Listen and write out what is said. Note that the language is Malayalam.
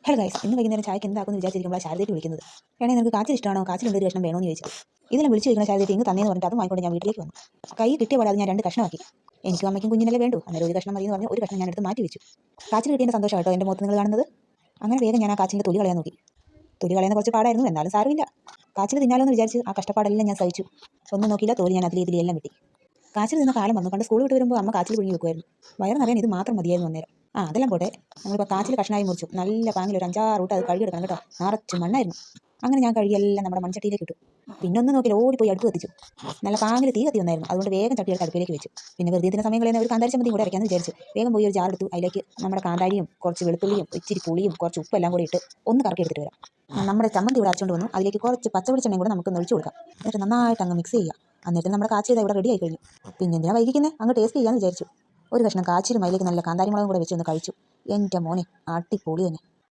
ഹലോ ഗൈസ്, ഇന്ന് വൈകുന്നേരം ചായക്ക് എന്താക്കുമെന്ന് വിചാരിച്ചിരിക്കുമ്പോൾ ശാരദയ്ക്ക് വിളിക്കുന്നത്. വേണേ നിനക്ക് കാച്ചിൽ ഇഷ്ടമാണോ, കാച്ചിലുണ്ട് ഒരു കഷ്ണം വേണമെന്ന് ചോദിച്ചു. ഇതെല്ലാം വിളിച്ചു ചോദിക്കുന്ന ശാരദയ്ക്ക് ഇങ്ങ് തന്നേന്ന് പറഞ്ഞിട്ട് അതും വാങ്ങിക്കൊണ്ട് ഞാൻ വീട്ടിലേക്ക് വന്നു. കൈ കിട്ടിയ പാടാതെ ഞാൻ 2 കഷ്ണമാക്കി. എനിക്കും അമ്മയ്ക്കും കുഞ്ഞിനല്ലേ വേണ്ടു, അന്നേരം ഒരു കഷ്ണം മതി എന്ന് പറഞ്ഞ് ഒരു കഷ്ണം ഞാൻ എടുത്ത് മാറ്റി വെച്ചു. കാച്ചിൽ കിട്ടിയതിൻ്റെ സന്തോഷം കേട്ടോ എൻ്റെ മുഖത്ത് നിങ്ങൾ കാണുന്നത്. അങ്ങനെ വേഗം ഞാൻ ആ കാച്ചിൻ്റെ തൊലി കളയാൻ നോക്കി. തൊലി കളയുന്ന കുറച്ച് പാടായിരുന്നു, എന്നാലും സാരമില്ല. കാച്ചിൽ തിന്നാലോ എന്ന് വിചാരിച്ച് ആ കഷ്ടപ്പാടെല്ലാം ഞാൻ സഹിച്ചു. ഒന്നും നോക്കിയില്ല, തോലി ഞാൻ ഇതിലെല്ലാം വെട്ടി. കാച്ചിൽ തിന്ന കാലം വന്നു. പണ്ട് സ്കൂൾ വിട്ട് വരുമ്പോൾ അമ്മ കാച്ചിൽ പുഴുങ്ങി വെക്കുമായിരുന്നു. വയറ് നിറയാൻ ഇത് മാത്രം മതിയായിരുന്നു അന്നേരം. അതെല്ലാം പോട്ടെ, നമ്മളിപ്പോൾ കാച്ചിൽ കഷ്ണമായി മുറിച്ചു. നല്ല പാങ്ങിൽ ഒരു 5-6 റൂട്ട് അത് കഴുകിയെടുക്കണം കേട്ടോ, നിറച്ച് മണ്ണായിരുന്നു. അങ്ങനെ ഞാൻ കഴുകിയെല്ലാം നമ്മുടെ മൺചട്ടിയിലേക്ക് ഇട്ടു. പിന്നെ ഒന്നും നോക്കിയില്ല, ഓടിപ്പോയി അടുപ്പ് കത്തിച്ചു. നല്ല പാങ്ങിൽ തീ കത്തി വന്നായിരുന്നു, അതുകൊണ്ട് വേഗം ചട്ടിയെടുത്ത് അടുപ്പിലേക്ക് വെച്ചു. പിന്നെ വെറുതെ ഇതിൻ്റെ സമയം കളയുന്ന ഒരു കാന്താരി ചമ്മന്തി കൂടെ അരയ്ക്കാമെന്ന് വിചാരിച്ചു. വേഗം പോയി ഒരു ജാറെടുത്തു. അതിലേക്ക് നമ്മുടെ കാന്താരിയും കുറച്ച് വെളുത്തുള്ളിയും ഇച്ചിരി പുളിയും കുറച്ച് ഉപ്പും എല്ലാം കൂടി ഇട്ട് ഒന്ന് കറക്കി എടുത്തിട്ട് വരാം. നമ്മുടെ ചമ്മന്തി ഇവിടെ അരച്ചുകൊണ്ട് വന്നു. അതിലേക്ക് കുറച്ച് പച്ചവെളിച്ചെണ്ണയും കൂടെ നമുക്ക് ഒഴിച്ചു കൊടുക്കാം. എന്നിട്ട് നന്നായിട്ട് അങ്ങ് മിക്സ് ചെയ്യാം. എന്നിട്ട് നമ്മുടെ കാച്ചിൽ ഇവിടെ റെഡി ആയി കഴിഞ്ഞു. പിന്നെ എന്തിനാ വൈകിക്കുന്നത്, അങ്ങ് ടേസ്റ്റ് ചെയ്യാമെന്ന് വിചാരിച്ചു. ഒരു കഷ്ണം കാച്ചിലും അതിലേക്ക് നല്ല കാന്താരി മുളകും കൂടെ വെച്ച് ഒന്ന് കഴിച്ചു. എൻ്റെ മോനെ, അടിപൊളി തന്നെ.